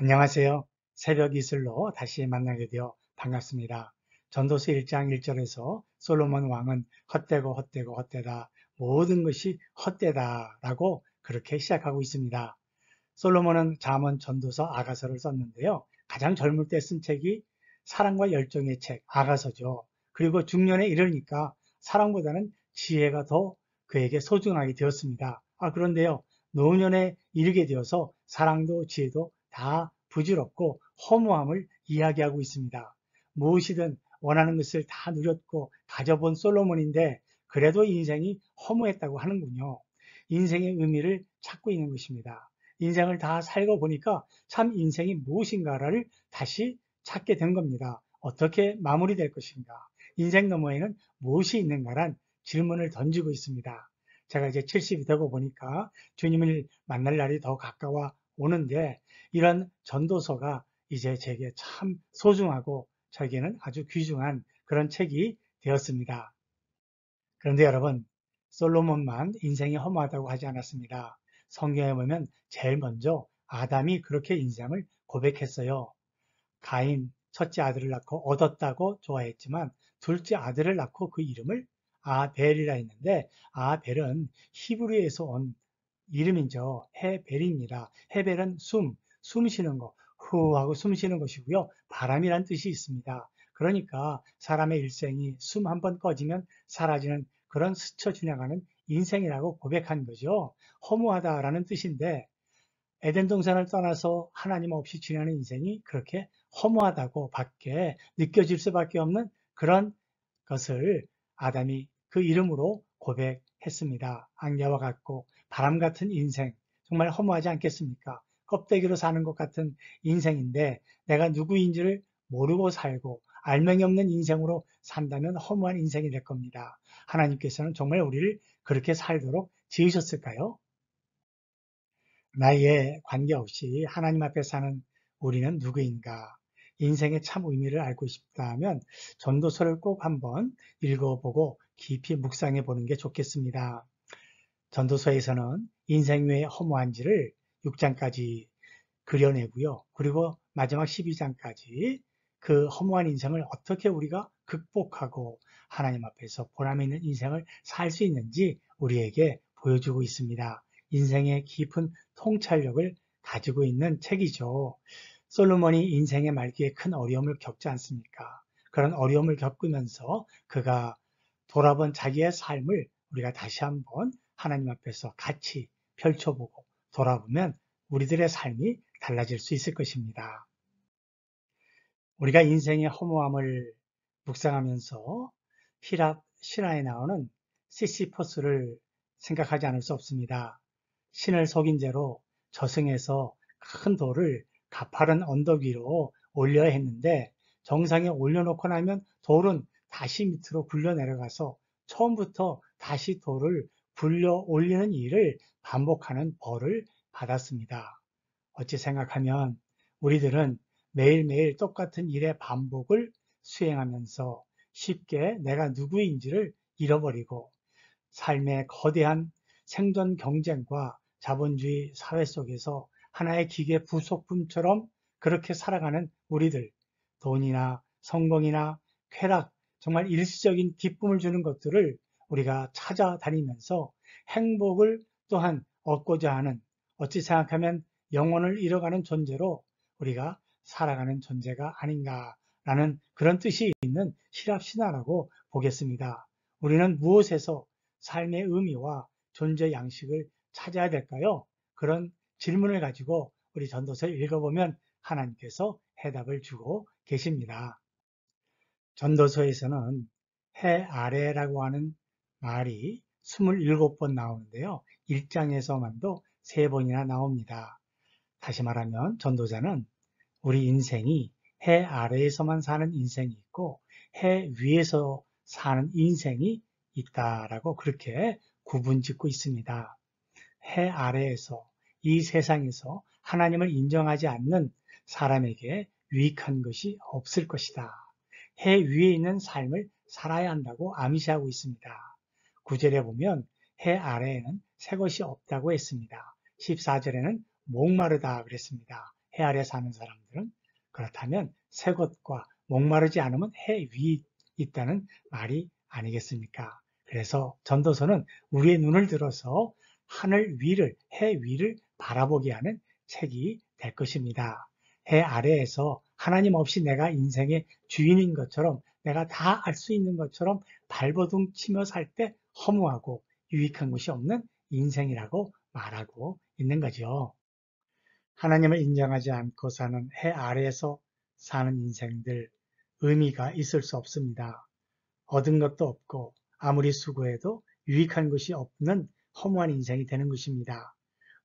안녕하세요. 새벽 이슬로 다시 만나게 되어 반갑습니다. 전도서 1장 1절에서 솔로몬 왕은 헛되고 헛되고 헛되다. 모든 것이 헛되다 라고 그렇게 시작하고 있습니다. 솔로몬은 잠언, 전도서, 아가서를 썼는데요. 가장 젊을 때 쓴 책이 사랑과 열정의 책, 아가서죠. 그리고 중년에 이르니까 사랑보다는 지혜가 더 그에게 소중하게 되었습니다. 그런데요. 노년에 이르게 되어서 사랑도 지혜도 다 부질없고 허무함을 이야기하고 있습니다. 무엇이든 원하는 것을 다 누렸고 가져본 솔로몬인데 그래도 인생이 허무했다고 하는군요. 인생의 의미를 찾고 있는 것입니다. 인생을 다 살고 보니까 참 인생이 무엇인가를 다시 찾게 된 겁니다. 어떻게 마무리될 것인가? 인생 너머에는 무엇이 있는가란 질문을 던지고 있습니다. 제가 이제 70이 되고 보니까 주님을 만날 날이 더 가까워 오는데 이런 전도서가 이제 제게 참 소중하고 저에게는 아주 귀중한 그런 책이 되었습니다. 그런데 여러분, 솔로몬만 인생이 허무하다고 하지 않았습니다. 성경에 보면 제일 먼저 아담이 그렇게 인생을 고백했어요. 가인 첫째 아들을 낳고 얻었다고 좋아했지만 둘째 아들을 낳고 그 이름을 아벨이라 했는데 아벨은 히브리에서 온 이름이죠. 헤벨입니다. 헤벨은 숨 쉬는 거, 후 하고 숨 쉬는 것이고요. 바람이란 뜻이 있습니다. 그러니까 사람의 일생이 숨 한 번 꺼지면 사라지는 그런 스쳐 지나가는 인생이라고 고백한 거죠. 허무하다라는 뜻인데 에덴 동산을 떠나서 하나님 없이 지내는 인생이 그렇게 허무하다고 밖에 느껴질 수밖에 없는 그런 것을 아담이 그 이름으로 고백했습니다. 악녀와 같고 바람 같은 인생, 정말 허무하지 않겠습니까? 껍데기로 사는 것 같은 인생인데 내가 누구인지를 모르고 살고 알맹이 없는 인생으로 산다면 허무한 인생이 될 겁니다. 하나님께서는 정말 우리를 그렇게 살도록 지으셨을까요? 나이에 관계없이 하나님 앞에 사는 우리는 누구인가? 인생의 참 의미를 알고 싶다면 전도서를 꼭 한번 읽어보고 깊이 묵상해 보는 게 좋겠습니다. 전도서에서는 인생 외의 허무한지를 6장까지 그려내고요. 그리고 마지막 12장까지 그 허무한 인생을 어떻게 우리가 극복하고 하나님 앞에서 보람 있는 인생을 살 수 있는지 우리에게 보여주고 있습니다. 인생의 깊은 통찰력을 가지고 있는 책이죠. 솔로몬이 인생의 말기에 큰 어려움을 겪지 않습니까? 그런 어려움을 겪으면서 그가 돌아본 자기의 삶을 우리가 다시 한번 하나님 앞에서 같이 펼쳐보고 돌아보면 우리들의 삶이 달라질 수 있을 것입니다. 우리가 인생의 허무함을 묵상하면서 히랍 신화에 나오는 시시퍼스를 생각하지 않을 수 없습니다. 신을 속인 죄로 저승에서 큰 돌을 가파른 언덕 위로 올려야 했는데 정상에 올려놓고 나면 돌은 다시 밑으로 굴려 내려가서 처음부터 다시 돌을 굴려 올리는 일을 반복하는 벌을 받았습니다. 어찌 생각하면 우리들은 매일매일 똑같은 일의 반복을 수행하면서 쉽게 내가 누구인지를 잃어버리고 삶의 거대한 생존 경쟁과 자본주의 사회 속에서 하나의 기계 부속품처럼 그렇게 살아가는 우리들, 돈이나 성공이나 쾌락, 정말 일시적인 기쁨을 주는 것들을 우리가 찾아다니면서 행복을 또한 얻고자 하는, 어찌 생각하면 영혼을 잃어가는 존재로 우리가 살아가는 존재가 아닌가라는 그런 뜻이 있는 시랍 신화라고 보겠습니다. 우리는 무엇에서 삶의 의미와 존재 양식을 찾아야 될까요? 그런 질문을 가지고 우리 전도서를 읽어보면 하나님께서 해답을 주고 계십니다. 전도서에서는 해 아래라고 하는 말이 27번 나오는데요. 1장에서만도 3번이나 나옵니다. 다시 말하면 전도자는 우리 인생이 해 아래에서만 사는 인생이 있고 해 위에서 사는 인생이 있다라고 그렇게 구분짓고 있습니다. 해 아래에서 이 세상에서 하나님을 인정하지 않는 사람에게 유익한 것이 없을 것이다. 해 위에 있는 삶을 살아야 한다고 암시하고 있습니다. 9절에 보면 해 아래에는 새 것이 없다고 했습니다. 14절에는 목마르다 그랬습니다. 해 아래 사는 사람들은. 그렇다면 새 것과 목마르지 않으면 해 위에 있다는 말이 아니겠습니까? 그래서 전도서는 우리의 눈을 들어서 하늘 위를, 해 위를 바라보게 하는 책이 될 것입니다. 해 아래에서 하나님 없이 내가 인생의 주인인 것처럼, 내가 다 알 수 있는 것처럼 발버둥 치며 살 때 허무하고 유익한 것이 없는 인생이라고 말하고 있는 거죠. 하나님을 인정하지 않고 사는 해 아래에서 사는 인생들, 의미가 있을 수 없습니다. 얻은 것도 없고 아무리 수고해도 유익한 것이 없는 허무한 인생이 되는 것입니다.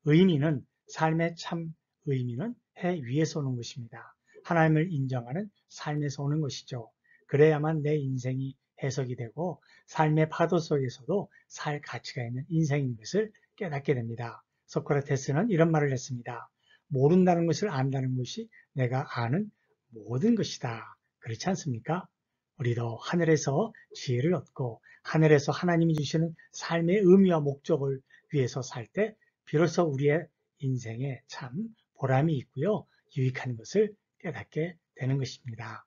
의미는, 삶의 참 의미는 해 위에서 오는 것입니다. 하나님을 인정하는 삶에서 오는 것이죠. 그래야만 내 인생이 해석이 되고 삶의 파도 속에서도 살 가치가 있는 인생인 것을 깨닫게 됩니다. 소크라테스는 이런 말을 했습니다. 모른다는 것을 안다는 것이 내가 아는 모든 것이다. 그렇지 않습니까? 우리도 하늘에서 지혜를 얻고 하늘에서 하나님이 주시는 삶의 의미와 목적을 위해서 살 때 비로소 우리의 인생에 참 보람이 있고요. 유익한 것을 깨닫게 되는 것입니다.